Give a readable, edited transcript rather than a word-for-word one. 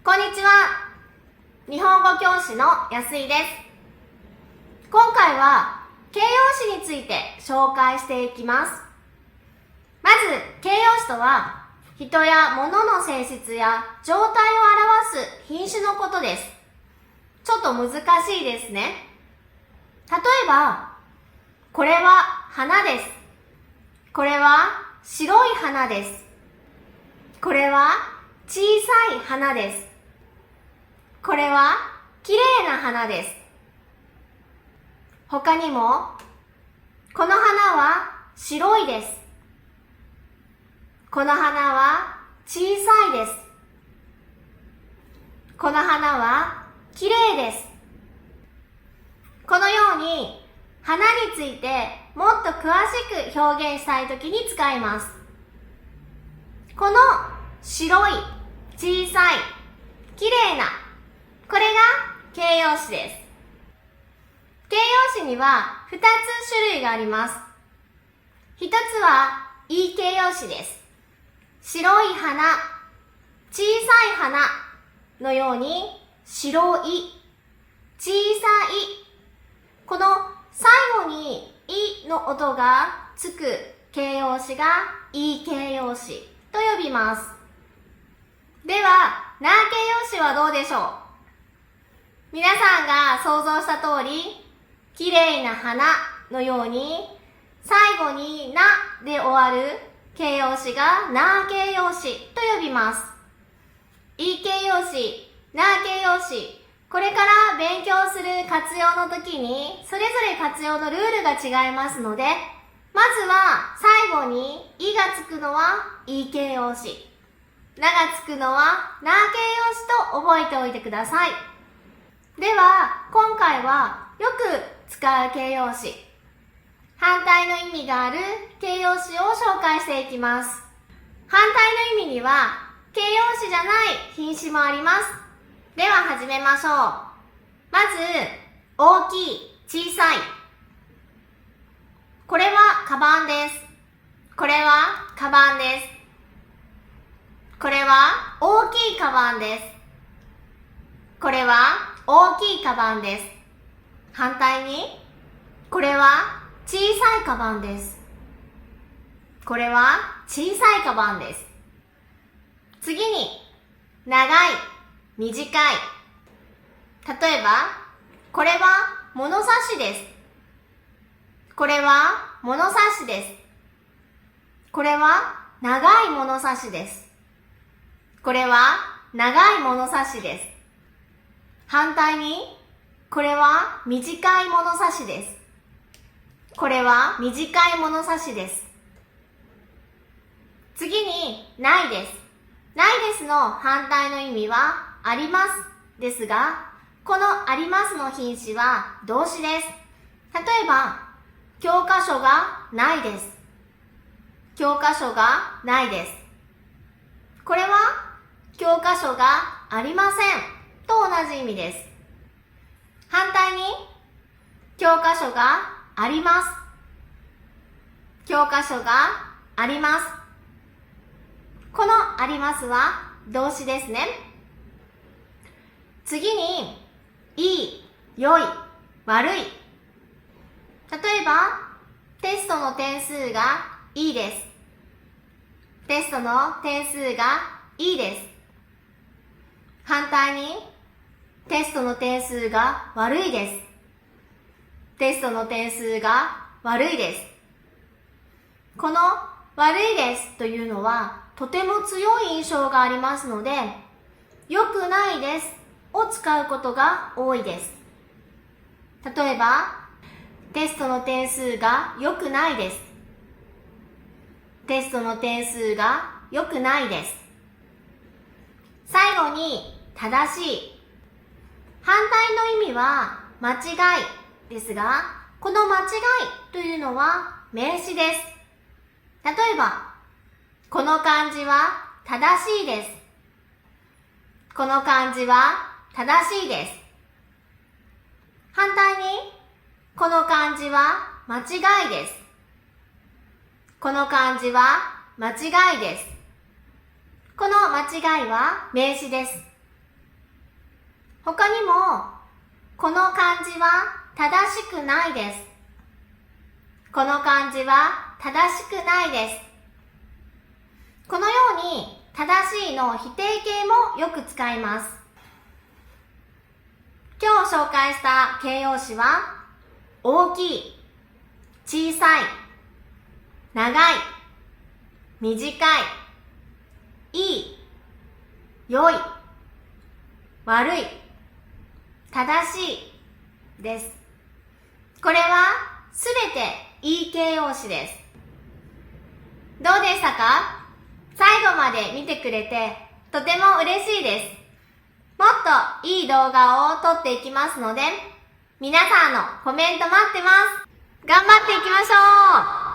こんにちは。日本語教師の安井です。今回は形容詞について紹介していきます。まず、形容詞とは人や物の性質や状態を表す品種のことです。ちょっと難しいですね。例えば、これは花です。これは白い花です。これは小さい花です。これは綺麗な花です。他にも、この花は白いです。この花は小さいです。この花は綺麗です。このように、花についてもっと詳しく表現したいときに使います。この白い、小さい、綺麗な、これが形容詞です。形容詞には2つ種類があります。1つはいい形容詞です。白い花、小さい花のように白い、小さい、この最後にいの音がつく形容詞がいい形容詞と呼びます。では、な形容詞はどうでしょう？皆さんが想像した通り、綺麗な花のように、最後になで終わる形容詞がな形容詞と呼びます。いい形容詞、な形容詞、これから勉強する活用の時に、それぞれ活用のルールが違いますので、まずは最後にいがつくのはいい形容詞、ながつくのはな形容詞と覚えておいてください。では、今回はよく使う形容詞、反対の意味がある形容詞を紹介していきます。反対の意味には形容詞じゃない品詞もあります。では始めましょう。まず、大きい、小さい。これはカバンです。これはカバンです。これは大きいカバンです。これは大きいカバンです。反対に、これは小さいカバンです。これは小さいカバンです。次に、長い、短い。例えば、これは物差しです。これは物差しです。これは長い物差しです。これは長い物差しです。反対に、これは短い物差しです。これは短い物差しです。次に、ないです。ないですの反対の意味は、ありますですが、このありますの品詞は動詞です。例えば、教科書がないです。教科書がないです。これは、教科書がありませんと同じ意味です。反対に、教科書があります。教科書があります。このありますは動詞ですね。次に、いい、良い、悪い。例えば、テストの点数がいいです。テストの点数がいいです。反対に、テストの点数が悪いです。テストの点数が悪いです。この悪いですというのはとても強い印象がありますので、良くないですを使うことが多いです。例えば、テストの点数が良くないです。テストの点数が良くないです。最後に、正しい。反対の意味は間違いですが、この間違いというのは名詞です。例えば、この漢字は正しいです。この漢字は正しいです。反対に、この漢字は間違いです。この漢字は間違いです。この間違いは名詞です。他にも、この漢字は正しくないです。この漢字は正しくないです。このように正しいの否定形もよく使います。今日紹介した形容詞は、大きい、小さい、長い、短い、いい、良い、悪い、正しいです。これはすべていい形容詞です。どうでしたか？最後まで見てくれてとても嬉しいです。もっといい動画を撮っていきますので、皆さんのコメント待ってます。頑張っていきましょう。